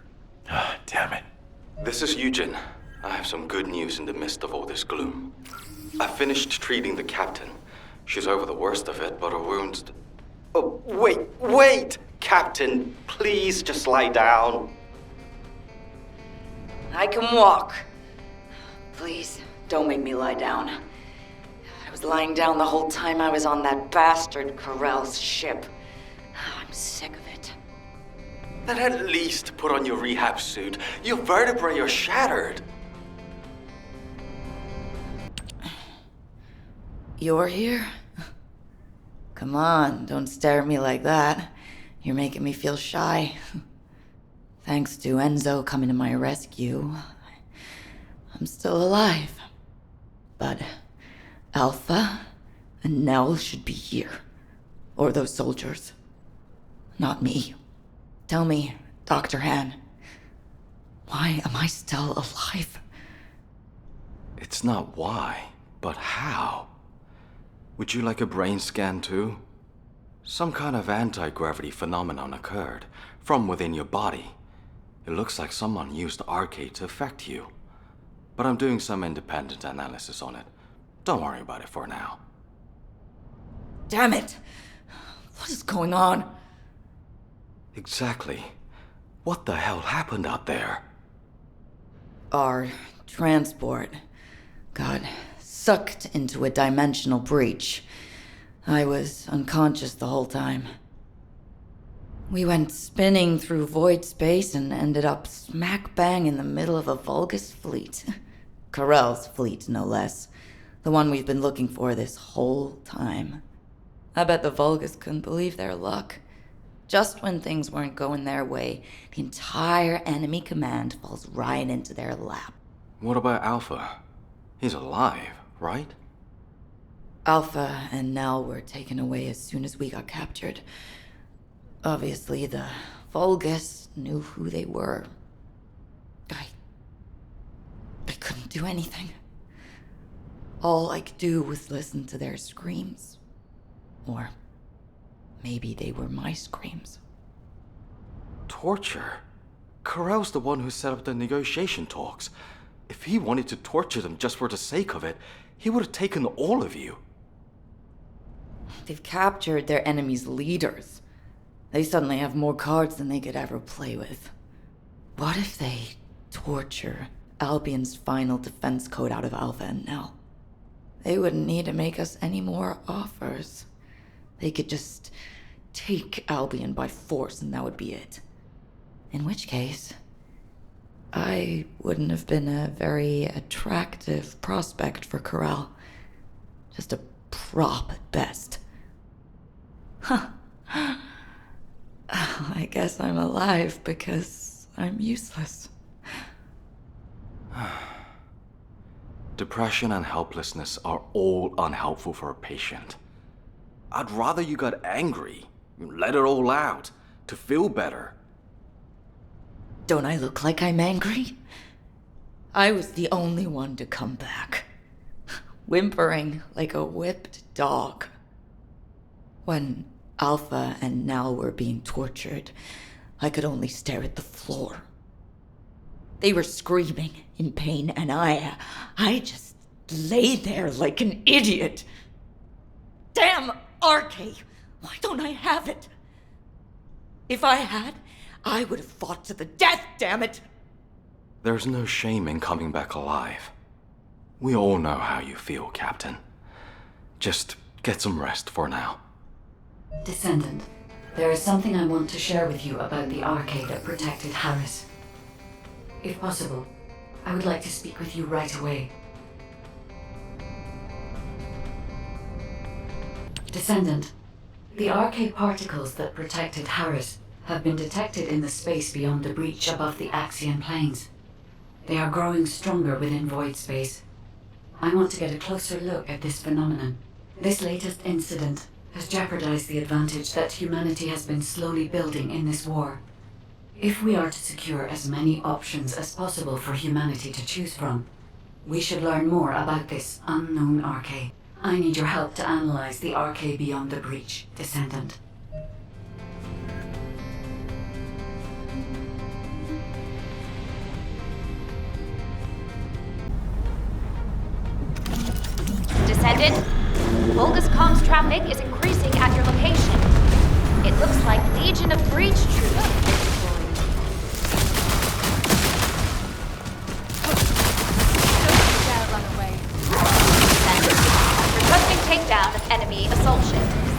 Damn it. This is Eugen. I have some good news in the midst of all this gloom. I finished treating the captain. She's over the worst of it, but her wounds... Oh, wait! Captain, please just lie down. I can walk. Please, don't make me lie down. I was lying down the whole time I was on that bastard Karel's ship. I'm sick of it. Then at least put on your rehab suit. Your vertebrae are shattered. You're here? Come on, don't stare at me like that. You're making me feel shy. Thanks to Enzo coming to my rescue, I'm still alive. But Alpha and Nell should be here. Or those soldiers. Not me. Tell me, Dr. Han, why am I still alive? It's not why, but how. Would you like a brain scan too? Some kind of anti-gravity phenomenon occurred from within your body. It looks like someone used Arcade to affect you. But I'm doing some independent analysis on it. Don't worry about it for now. Damn it! What is going on? Exactly. What the hell happened out there? Our transport got sucked into a dimensional breach. I was unconscious the whole time. We went spinning through void space and ended up smack bang in the middle of a Vulgus fleet. Karel's fleet, no less. The one we've been looking for this whole time. I bet the Vulgus couldn't believe their luck. Just when things weren't going their way, the entire enemy command falls right into their lap. What about Alpha? He's alive, right? Alpha and Nell were taken away as soon as we got captured. Obviously, the Vulgus knew who they were. I couldn't do anything. All I could do was listen to their screams. Or maybe they were my screams. Torture? Karel's the one who set up the negotiation talks. If he wanted to torture them just for the sake of it, he would have taken all of you. They've captured their enemy's leaders. They suddenly have more cards than they could ever play with. What if they torture Albion's final defense code out of Alpha and Nell? They wouldn't need to make us any more offers. They could just take Albion by force and that would be it. In which case, I wouldn't have been a very attractive prospect for Karel. Just a prop at best. Huh. I guess I'm alive because I'm useless. Depression and helplessness are all unhelpful for a patient. I'd rather you got angry. Let it all out. To feel better. Don't I look like I'm angry? I was the only one to come back. Whimpering like a whipped dog. When Alpha and Nell were being tortured, I could only stare at the floor. They were screaming in pain, and I just lay there like an idiot. Damn Arcade! Why don't I have it? If I had, I would have fought to the death, damn it! There's no shame in coming back alive. We all know how you feel, Captain. Just get some rest for now. Descendant, there is something I want to share with you about the arcade that protected Harris. If possible, I would like to speak with you right away. Descendant, the arcade particles that protected Harris have been detected in the space beyond the breach above the Axion plains. They are growing stronger within void space. I want to get a closer look at this phenomenon. This latest incident has jeopardized the advantage that humanity has been slowly building in this war. If we are to secure as many options as possible for humanity to choose from, we should learn more about this unknown arcade. I need your help to analyze the arcade beyond the breach, Descendant. Descendant, Volga's comms traffic is increasing at your location. It looks like Legion of Breach troops. Requesting takedown of enemy assault ship.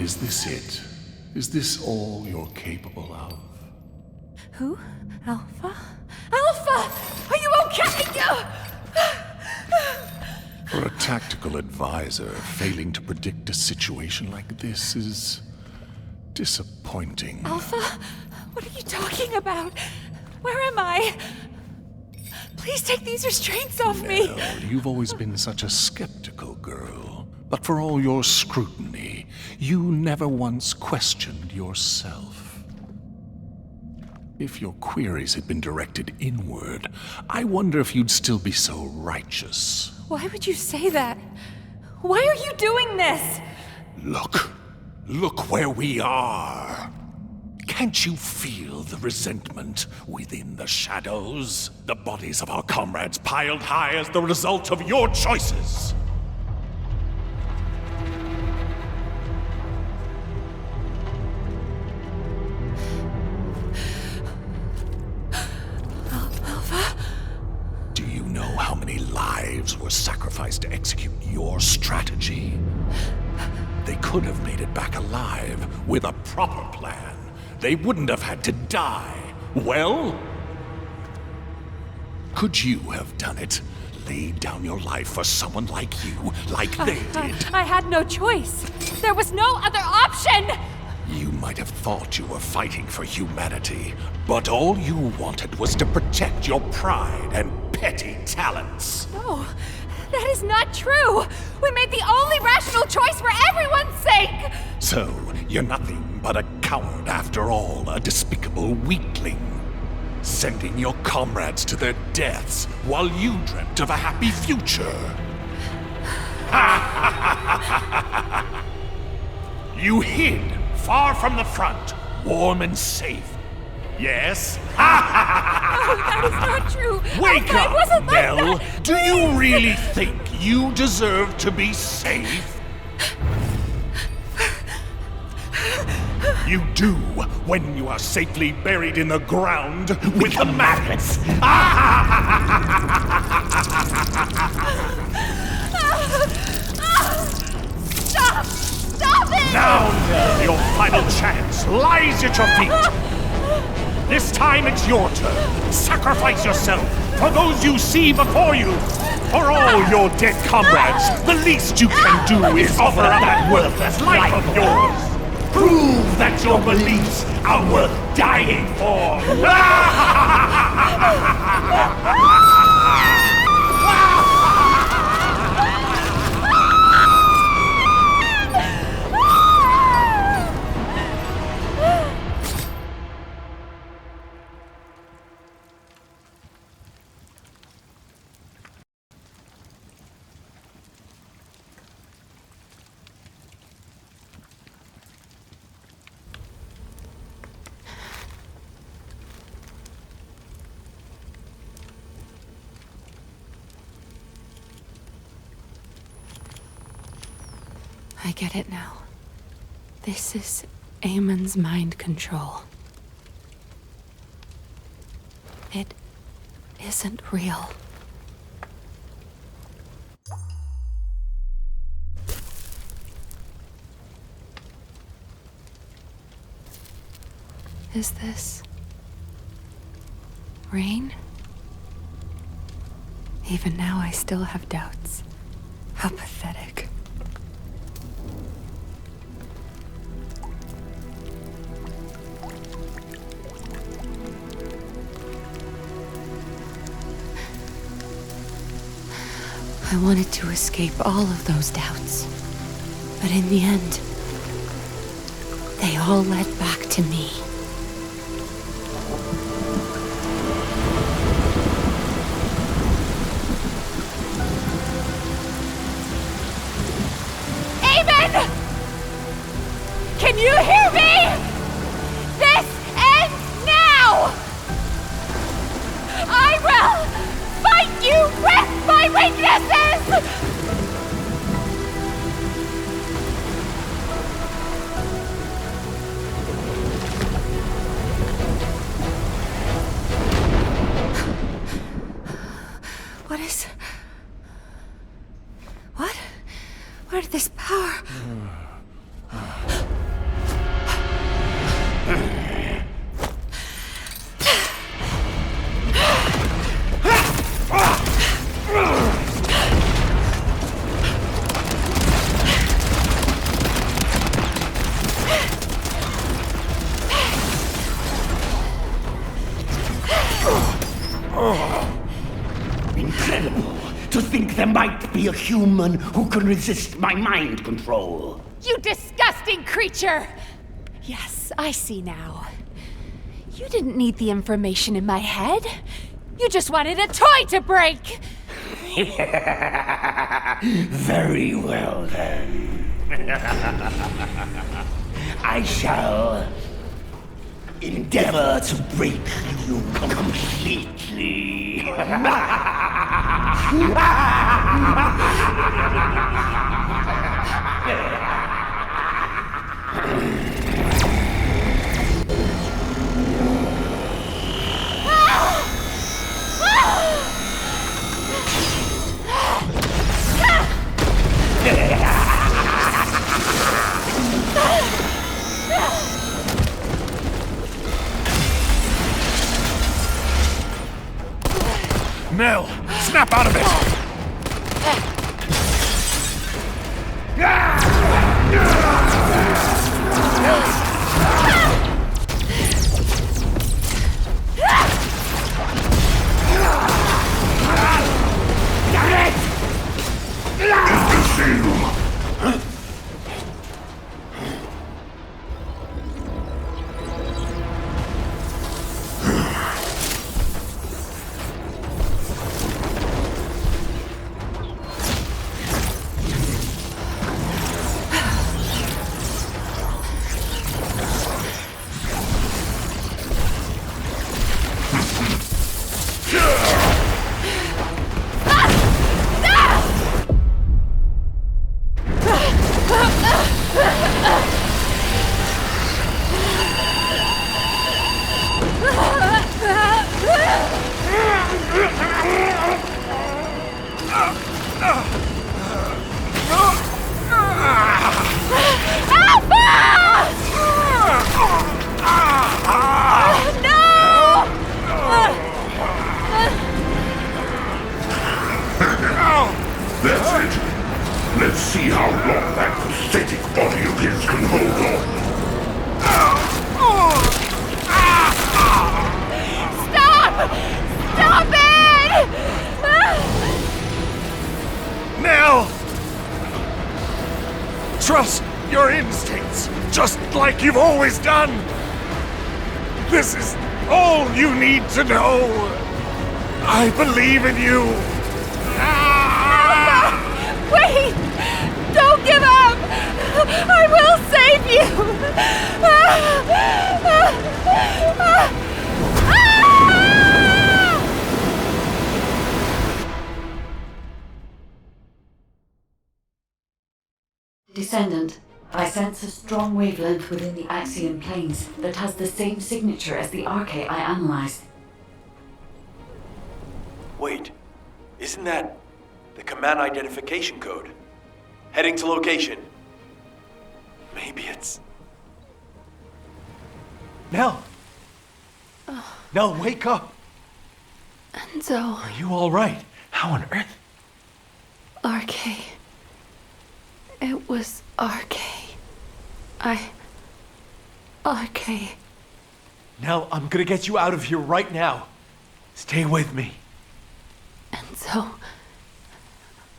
is this it? Is this all you're capable of? Who? Alpha? Alpha! Are you okay? For a tactical advisor, failing to predict a situation like this is disappointing. Alpha? What are you talking about? Where am I? Please take these restraints off me. Nell, you've always been such a skeptical girl. But for all your scrutiny, you never once questioned yourself. If your queries had been directed inward, I wonder if you'd still be so righteous. Why would you say that? Why are you doing this? Look where we are. Can't you feel the resentment within the shadows? The bodies of our comrades piled high as the result of your choices. Alpha? Do you know how many lives were sacrificed to execute your strategy? They could have made it back alive with a proper plan. They wouldn't have had to die. Well, could you have done it? Laid down your life for someone like you, like they did? I had no choice. There was no other option! You might have thought you were fighting for humanity, but all you wanted was to protect your pride and petty talents. No, that is not true! We made the only rational choice for everyone's sake! So, you're nothing but a coward after all, a despicable weakling. Sending your comrades to their deaths while you dreamt of a happy future. You hid far from the front, warm and safe. Yes? No, that is not true! Wake I up, wasn't like Nell! that. Do you really think you deserve to be safe? You do when you are safely buried in the ground with the maggots. Stop! Stop it! Now, Nell, your final chance lies at your feet. This time it's your turn. Sacrifice yourself for those you see before you. For all your dead comrades, the least you can do is offer up that worthless life of yours. Prove that your beliefs are worth dying for! I get it now. This is Amon's mind control. It isn't real. Is this rain? Even now I still have doubts. How pathetic. I wanted to escape all of those doubts. But in the end, they all led back to me. Amon! Can you hear me? This ends now! I will fight you with my weaknesses! What is... What? Where did this power... might be a human who can resist my mind control. You disgusting creature! Yes, I see now. You didn't need the information in my head. You just wanted a toy to break! Very well, then. I shall endeavor to break you completely. Nell, snap out of it! That's it. Let's see how long that pathetic body of his can hold on. Stop! Stop it! Nell! Trust your instincts, just like you've always done. This is all you need to know. I believe in you. Wait! Don't give up! I will save you! Descendant, I sense a strong wavelength within the Axion planes that has the same signature as the Arcade I analyzed. Wait, isn't that the command identification code? Heading to location. Maybe it's... Nell! Nell, wake up! Enzo. Are you alright? How on earth? Arcade. It was Arcade. Arcade. Nell, I'm gonna get you out of here right now. Stay with me. Enzo.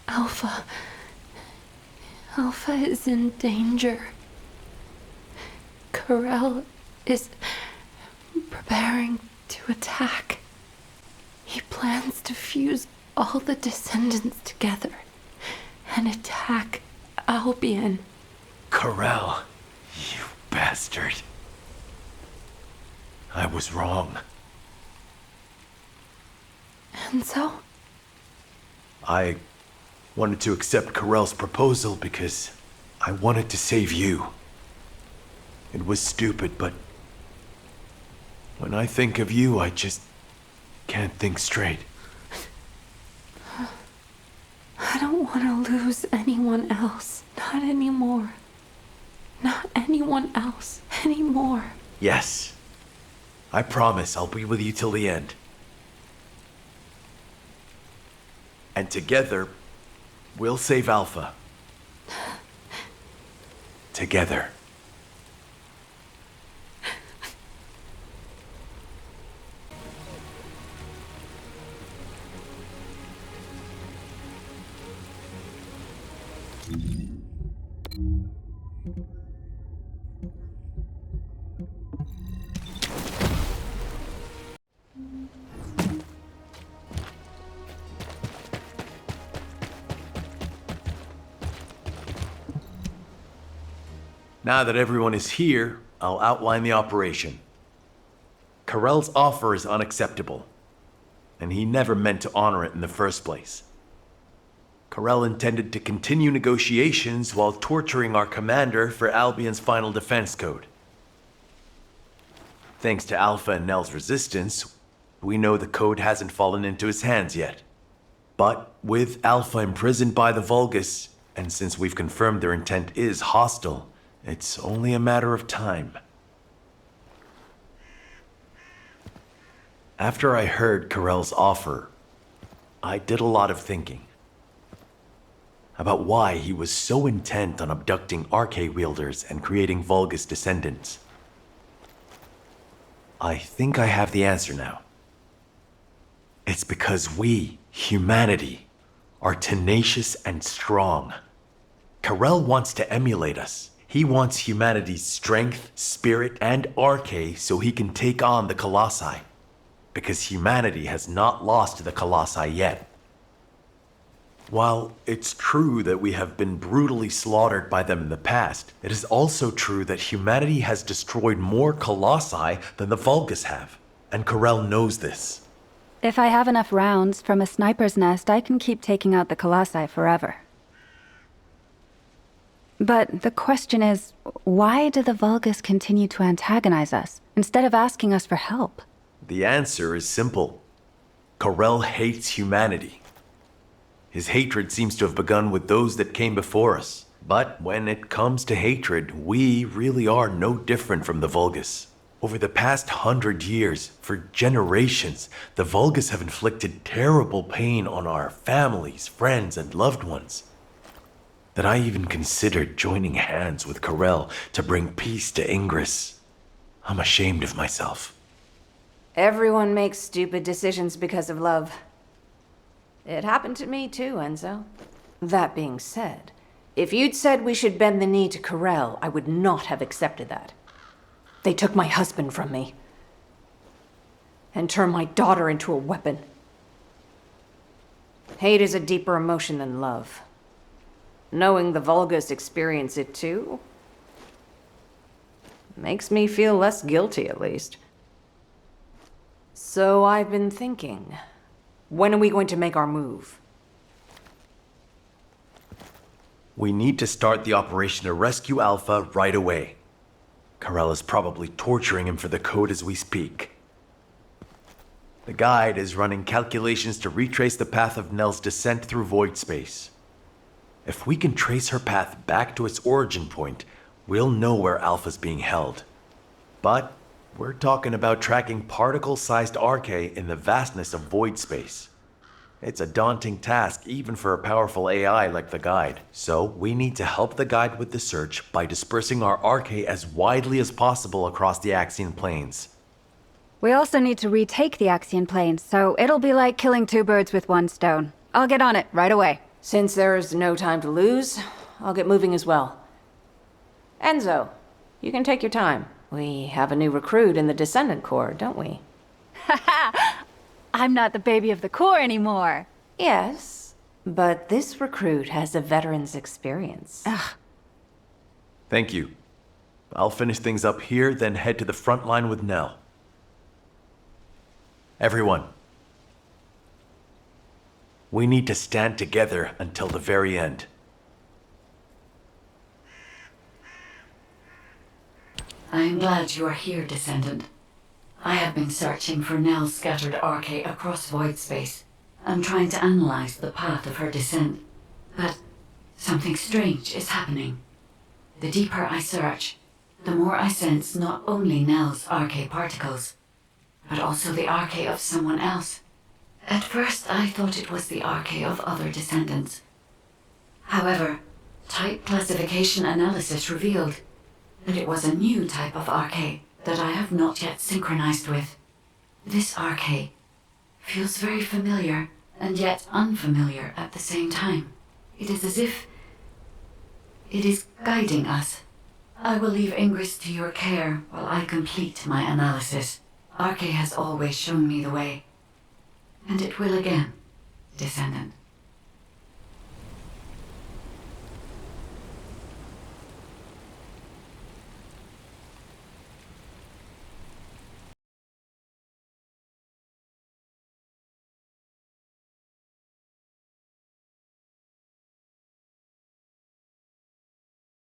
Alpha is in danger. Karel is preparing to attack. He plans to fuse all the Descendants together and attack Albion. Karel, you bastard. I was wrong. Enzo? I wanted to accept Karel's proposal because I wanted to save you. It was stupid, but when I think of you, I just can't think straight. I don't want to lose anyone else. Not anymore. Not anyone else anymore. Yes. I promise I'll be with you till the end. And together, we'll save Alpha. Together. Now that everyone is here, I'll outline the operation. Karel's offer is unacceptable, and he never meant to honor it in the first place. Karel intended to continue negotiations while torturing our commander for Albion's final defense code. Thanks to Alpha and Nell's resistance, we know the code hasn't fallen into his hands yet. But with Alpha imprisoned by the Vulgus, and since we've confirmed their intent is hostile, it's only a matter of time. After I heard Karel's offer, I did a lot of thinking about why he was so intent on abducting Arcade wielders and creating Vulgus descendants. I think I have the answer now. It's because we, humanity, are tenacious and strong. Karel wants to emulate us. He wants humanity's strength, spirit, and Arcade so he can take on the Colossi. Because humanity has not lost to the Colossi yet. While it's true that we have been brutally slaughtered by them in the past, it is also true that humanity has destroyed more Colossi than the Vulgus have. And Karel knows this. If I have enough rounds from a sniper's nest, I can keep taking out the Colossi forever. But the question is, why do the Vulgus continue to antagonize us, instead of asking us for help? The answer is simple. Karel hates humanity. His hatred seems to have begun with those that came before us. But when it comes to hatred, we really are no different from the Vulgus. Over the past 100 years, for generations, the Vulgus have inflicted terrible pain on our families, friends, and loved ones. That I even considered joining hands with Karel to bring peace to Ingress. I'm ashamed of myself. Everyone makes stupid decisions because of love. It happened to me too, Enzo. That being said, if you'd said we should bend the knee to Karel, I would not have accepted that. They took my husband from me. And turned my daughter into a weapon. Hate is a deeper emotion than love. Knowing the Vulgus experience it too makes me feel less guilty, at least. So I've been thinking, when are we going to make our move? We need to start the operation to rescue Alpha right away. Karel is probably torturing him for the code as we speak. The guide is running calculations to retrace the path of Nell's descent through void space. If we can trace her path back to its origin point, we'll know where Alpha's being held. But we're talking about tracking particle-sized Arcade in the vastness of void space. It's a daunting task even for a powerful AI like the guide. So we need to help the guide with the search by dispersing our Arcade as widely as possible across the Axion plains. We also need to retake the Axion plains, so it'll be like killing two birds with one stone. I'll get on it right away. Since there's no time to lose, I'll get moving as well. Enzo, you can take your time. We have a new recruit in the Descendant Corps, don't we? I'm not the baby of the Corps anymore. Yes, but this recruit has a veteran's experience. Ugh. Thank you. I'll finish things up here, then head to the front line with Nell. Everyone, we need to stand together until the very end. I am glad you are here, Descendant. I have been searching for Nell's scattered Arcade across void space. I'm trying to analyze the path of her descent. But something strange is happening. The deeper I search, the more I sense not only Nell's Arcade particles, but also the Arcade of someone else. At first, I thought it was the Arcade of other Descendants. However, type classification analysis revealed that it was a new type of Arcade that I have not yet synchronized with. This Arcade feels very familiar and yet unfamiliar at the same time. It is as if It is guiding us. I will leave Ingress to your care while I complete my analysis. Arcade has always shown me the way. And it will again, Descendant.